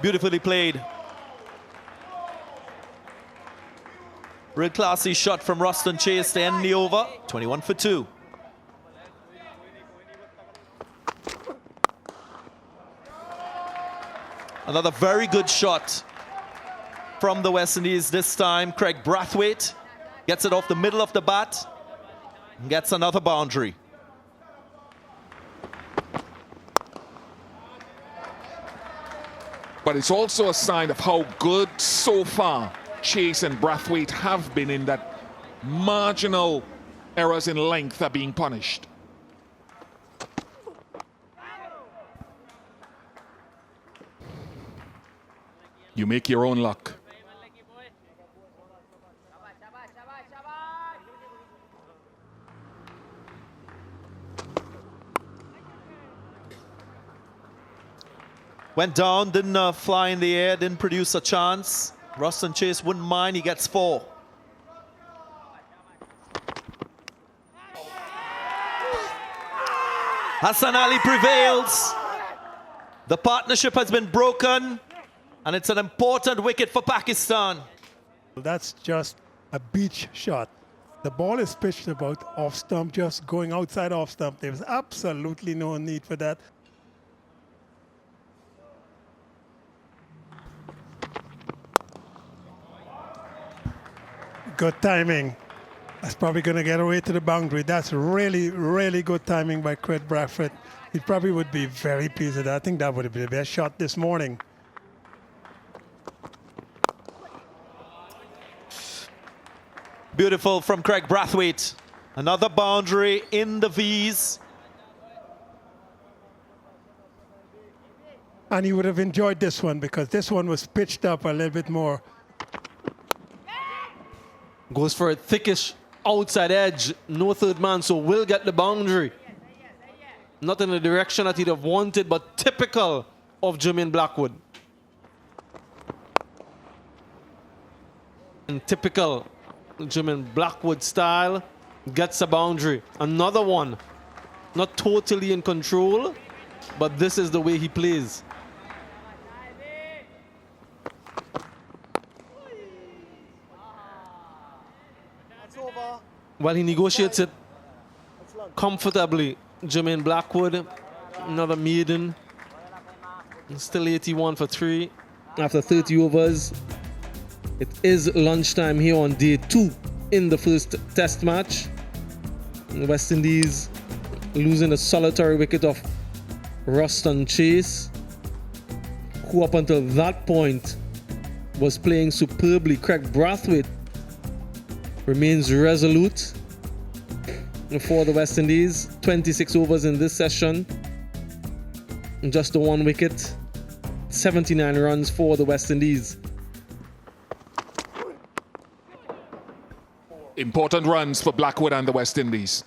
Beautifully played. Real classy shot from Ruston Chase to end the over. 21 for 2. Another very good shot from the West Indies this time. Craig Brathwaite gets it off the middle of the bat and gets another boundary. But it's also a sign of how good so far Chase and Brathwaite have been in that marginal errors in length are being punished. You make your own luck. Went down, didn't fly in the air, didn't produce a chance. Ruston Chase wouldn't mind, he gets 4. Hassan Ali prevails. The partnership has been broken, and it's an important wicket for Pakistan. That's just a beach shot. The ball is pitched about off stump, just going outside off stump. There's absolutely no need for that. Good timing. That's probably going to get away to the boundary. That's really, really good timing by Craig Brathwaite. He probably would be very pleased with that. I think that would have been the best shot this morning. Beautiful from Craig Brathwaite. Another boundary in the V's. And he would have enjoyed this one because this one was pitched up a little bit more. Goes for a thickish outside edge. No third man, so will get the boundary. Not in the direction that he'd have wanted, but typical of Jermaine Blackwood. And typical Jermaine Blackwood style, gets a boundary. Another one. Not totally in control, but this is the way he plays. Well, he negotiates it comfortably. Jermaine Blackwood, another maiden. Still 81 for 3 after 30 overs. It is lunchtime here on day 2 in the first test match. The West Indies losing a solitary wicket of Ruston Chase, who up until that point was playing superbly. Craig Brathwaite remains resolute for the West Indies. 26 overs in this session. Just the 1 wicket. 79 runs for the West Indies. Important runs for Blackwood and the West Indies.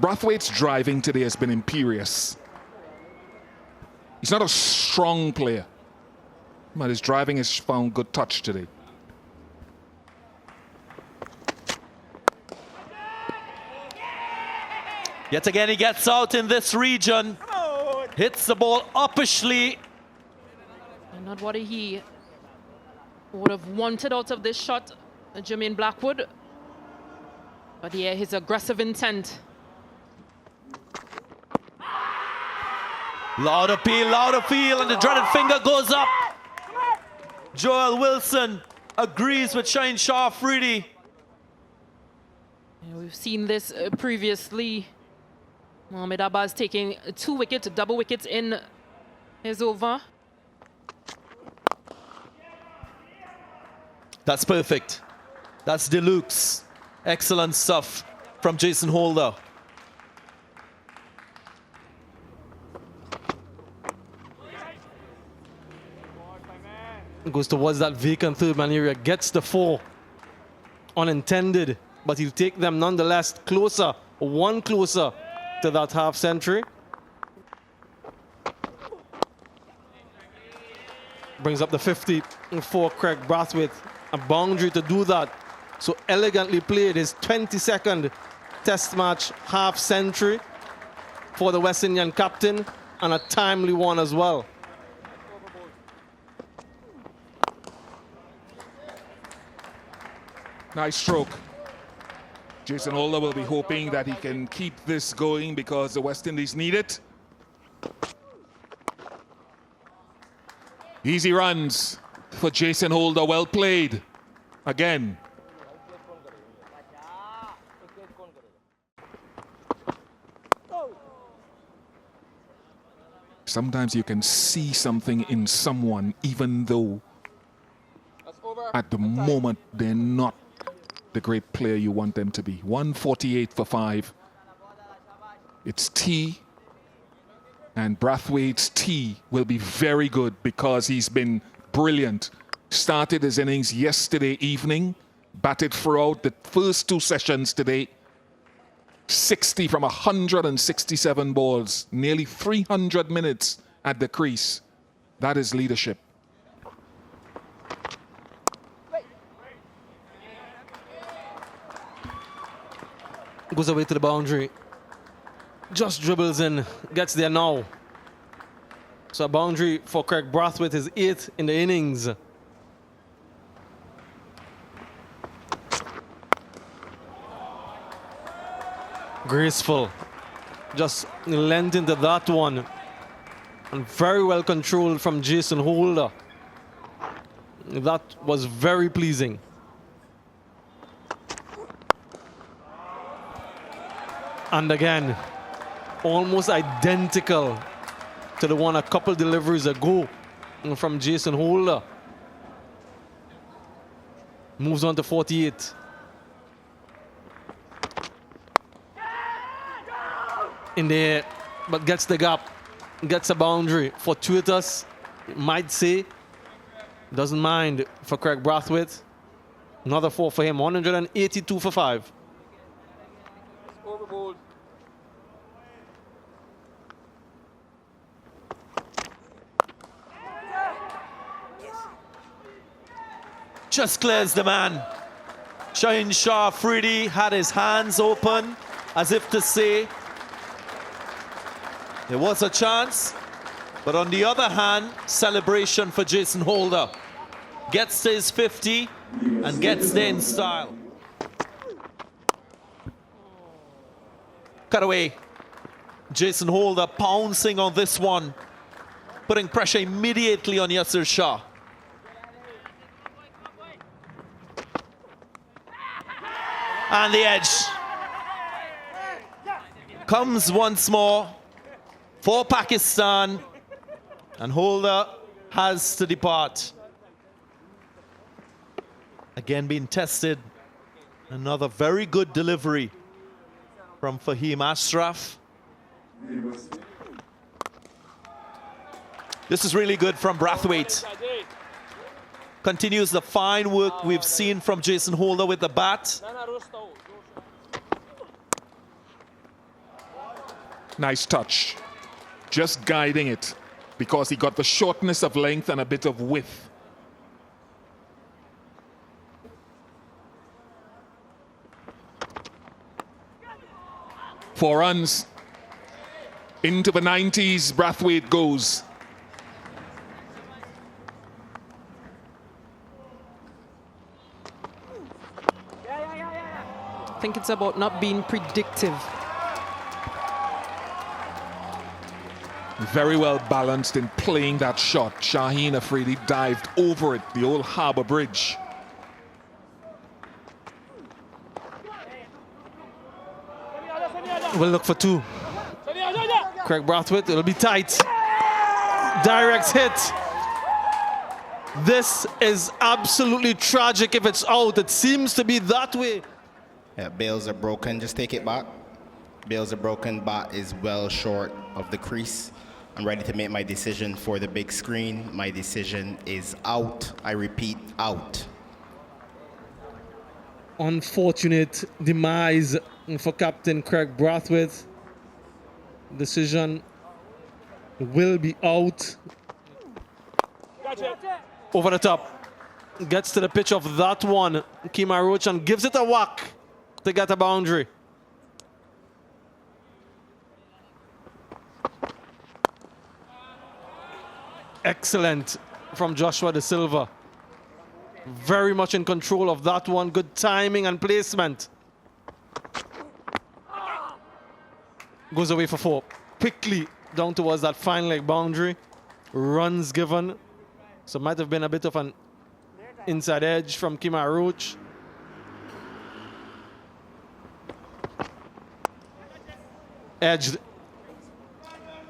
Brathwaite's driving today has been imperious. He's not a strong player, but his driving has found good touch today. Yet again, he gets out in this region. Hits the ball uppishly. And not what he would have wanted out of this shot, Jermaine Blackwood. But yeah, his aggressive intent. Loud appeal, and the dreaded finger goes up. Joel Wilson agrees with Shaheen Shah Afridi. We've seen this previously. Mohamed Abbas taking 2 wickets, double wickets in his over. That's perfect. That's deluxe. Excellent stuff from Jason Holder. Goes towards that vacant third man area, gets the 4. Unintended, but he'll take them nonetheless closer, 1 closer to that half century. Brings up the 50 for Craig Brathwaite. A boundary to do that So elegantly played his 22nd Test Match half century for the West Indian captain, and a timely one as well. Nice stroke. Jason Holder will be hoping that he can keep this going because the West Indies need it. Easy runs for Jason Holder. Well played. Again. Sometimes you can see something in someone even though at the moment they're not the great player you want them to be. 148 for 5. It's T, and Brathwaite's T will be very good because he's been brilliant. Started his innings yesterday evening, batted throughout the first 2 sessions today. 60 from 167 balls, nearly 300 minutes at the crease. That is leadership. Goes away to the boundary. Just dribbles in, gets there now. So a boundary for Craig Brathwaite is 8th in the innings. Graceful. Just lent into that one. And very well controlled from Jason Holder. That was very pleasing. And again, almost identical to the one a couple deliveries ago from Jason Holder. Moves on to 48. In there, but gets the gap, gets a boundary. Fortuitous, might say. Doesn't mind for Craig Brathwaite. Another 4 for him, 182 for 5. Just clears the man. Shaheen Shah Afridi had his hands open as if to say there was a chance, but on the other hand, celebration for Jason Holder. Gets to his 50 and gets there in style. Cut away. Jason Holder pouncing on this one, putting pressure immediately on Yasir Shah. And the edge comes once more for Pakistan, and Holder has to depart. Again being tested. Another very good delivery from Fahim Ashraf. This is really good from Brathwaite. Continues the fine work we've seen from Jason Holder with the bat. Nice touch. Just guiding it because he got the shortness of length and a bit of width. Four runs. Into the 90s, Brathwaite goes. I think it's about not being predictive. Very well balanced in playing that shot. Shaheen Afridi dived over it, the old Harbour Bridge. We'll look for 2. Craig Brathwaite, it'll be tight. Direct hit. This is absolutely tragic if it's out. It seems to be that way. Yeah, bails are broken, just take it back. Bails are broken, bat is well short of the crease. I'm ready to make my decision for the big screen. My decision is out. I repeat, out. Unfortunate demise for Captain Craig Brathwaite. Decision will be out. Over the top. gets to the pitch of that one, Kemar Roach, and gives it a whack to get a boundary. Excellent from Joshua De Silva. Very much in control of that one. Good timing and placement. Goes away for 4. Quickly down towards that fine leg boundary. Runs given. So might have been a bit of an inside edge from Kemar Roach. Edged.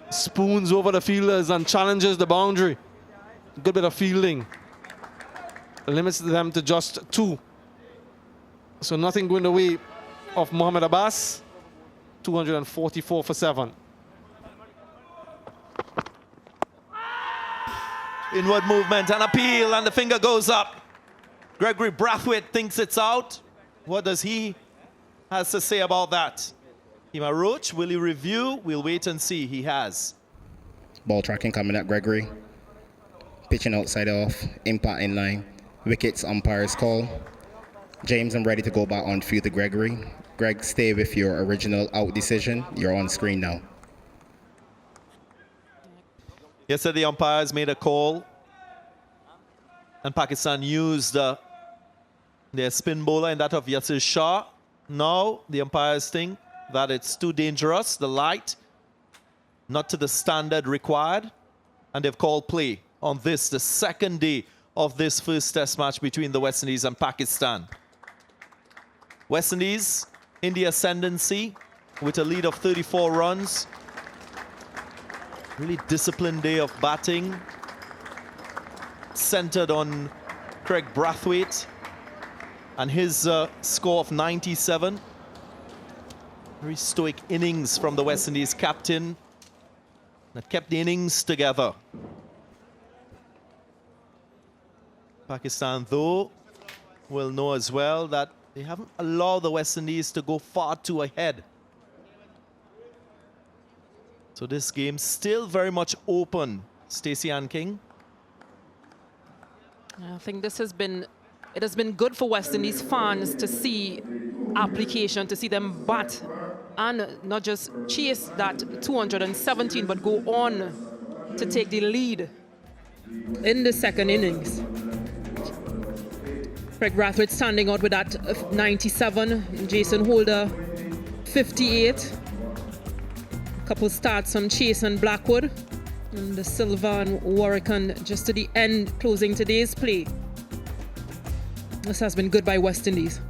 Spoons over the fielders and challenges the boundary. Good bit of fielding. Limits them to just 2. So nothing going the way of Mohamed Abbas. 244 for 7. Inward movement and appeal, and the finger goes up. Gregory Brathwaite thinks it's out. What does he has to say about that? Kemar Roach, will he review? We'll wait and see. He has. Ball tracking coming at Gregory. Pitching outside off. Impact in line. Wickets, umpire's call. James, I'm ready to go back on field to Gregory. Greg, stay with your original out decision. You're on screen now. Yesterday, the umpires made a call, and Pakistan used their spin bowler in that of Yasir Shah. Now, the umpires think that it's too dangerous, the light, not to the standard required, and they've called play on this, the second day of this first test match between the West Indies and Pakistan. West Indies in the ascendancy with a lead of 34 runs. Really disciplined day of batting, centered on Craig Brathwaite and his score of 97. Very stoic innings from the West Indies captain that kept the innings together. Pakistan, though, will know as well that they haven't allowed the West Indies to go far too ahead. So this game still very much open. Stacey Ann King. I think it has been good for West Indies fans to see application, to see them bat and not just chase that 217, but go on to take the lead in the second innings. Craig Brathwaite standing out with that 97, Jason Holder 58. Couple starts from Chase and Blackwood, and the Silva and Warrican just to the end, closing today's play. This has been good by West Indies.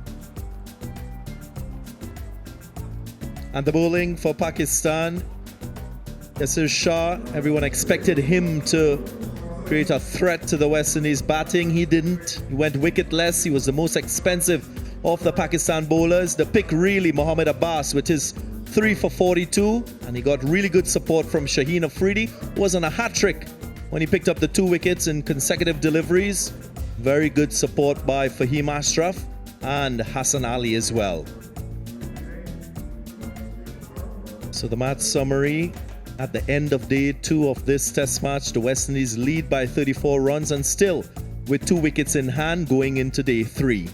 And the bowling for Pakistan, Yasir Shah, everyone expected him to create a threat to the West Indies batting. He didn't. He went wicketless. He was the most expensive of the Pakistan bowlers. The pick really, Mohamed Abbas, with his 3 for 42, and he got really good support from Shaheen Afridi, who was on a hat-trick when he picked up the 2 wickets in consecutive deliveries. Very good support by Fahim Ashraf and Hassan Ali as well. So the match summary: at the end of day 2 of this test match, the West Indies lead by 34 runs and still with 2 wickets in hand going into day 3.